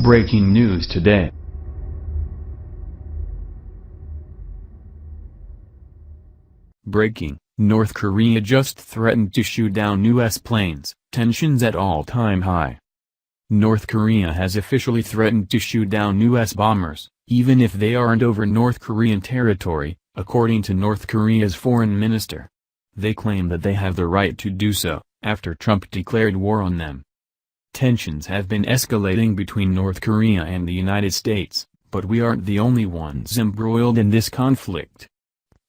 Breaking news today. Breaking: North Korea just threatened to shoot down U.S. planes, tensions at all-time high. North Korea has officially threatened to shoot down U.S. bombers, even if they aren't over North Korean territory, according to North Korea's foreign minister. They claim that they have the right to do so, after Trump declared war on them. Tensions have been escalating between North Korea and the United States, but we aren't the only ones embroiled in this conflict.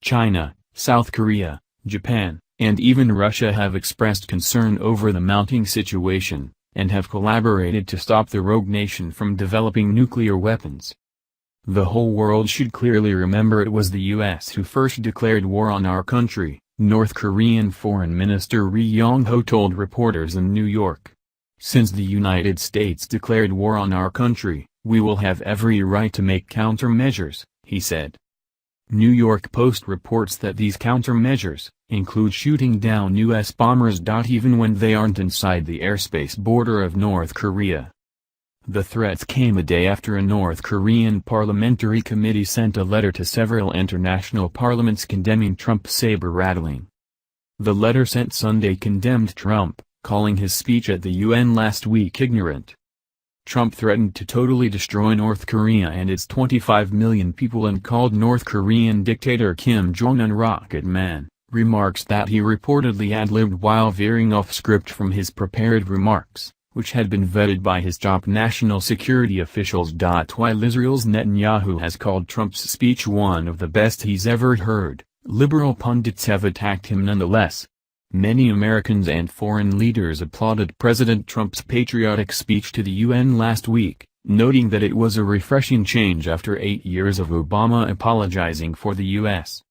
China, South Korea, Japan, and even Russia have expressed concern over the mounting situation, and have collaborated to stop the rogue nation from developing nuclear weapons. The whole world should clearly remember it was the U.S. who first declared war on our country, North Korean Foreign Minister Ri Yong-ho told reporters in New York. Since the United States declared war on our country, we will have every right to make countermeasures, he said. New York Post reports that these countermeasures include shooting down U.S. bombers. Even when they aren't inside the airspace border of North Korea. The threats came a day after a North Korean parliamentary committee sent a letter to several international parliaments condemning Trump's saber-rattling. The letter sent Sunday condemned Trump, calling his speech at the UN last week ignorant. Trump threatened to totally destroy North Korea and its 25 million people and called North Korean dictator Kim Jong-un Rocket Man, remarks that he reportedly ad-libbed while veering off script from his prepared remarks, which had been vetted by his top national security officials. While Israel's Netanyahu has called Trump's speech one of the best he's ever heard, liberal pundits have attacked him nonetheless. Many Americans and foreign leaders applauded President Trump's patriotic speech to the UN last week, noting that it was a refreshing change after 8 years of Obama apologizing for the U.S.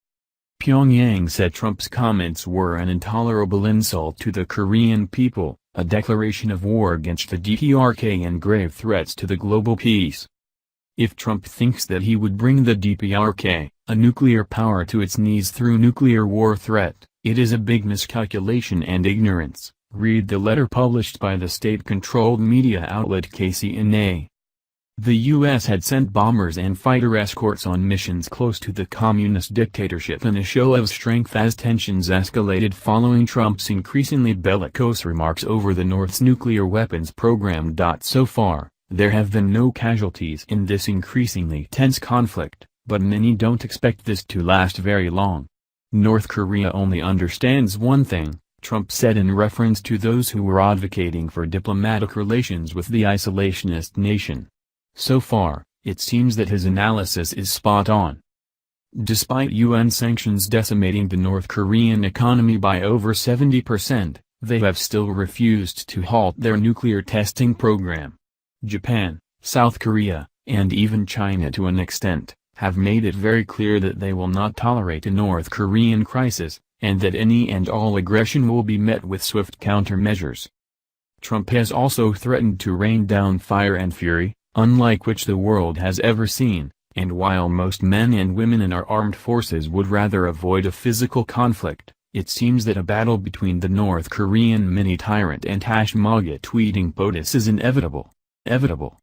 Pyongyang said Trump's comments were an intolerable insult to the Korean people, a declaration of war against the DPRK and grave threats to the global peace. If Trump thinks that he would bring the DPRK, a nuclear power, to its knees through nuclear war threat, it is a big miscalculation and ignorance, read the letter published by the state-controlled media outlet KCNA. The U.S. had sent bombers and fighter escorts on missions close to the communist dictatorship in a show of strength as tensions escalated following Trump's increasingly bellicose remarks over the North's nuclear weapons program. So far, there have been no casualties in this increasingly tense conflict, but many don't expect this to last very long. North Korea only understands one thing, Trump said in reference to those who were advocating for diplomatic relations with the isolationist nation. So far, it seems that his analysis is spot on. Despite UN sanctions decimating the North Korean economy by over 70%, they have still refused to halt their nuclear testing program. Japan, South Korea, and even China to an extent, have made it very clear that they will not tolerate a North Korean crisis, and that any and all aggression will be met with swift countermeasures. Trump has also threatened to rain down fire and fury, unlike which the world has ever seen, and while most men and women in our armed forces would rather avoid a physical conflict, it seems that a battle between the North Korean mini-tyrant and #MAGA tweeting POTUS is inevitable.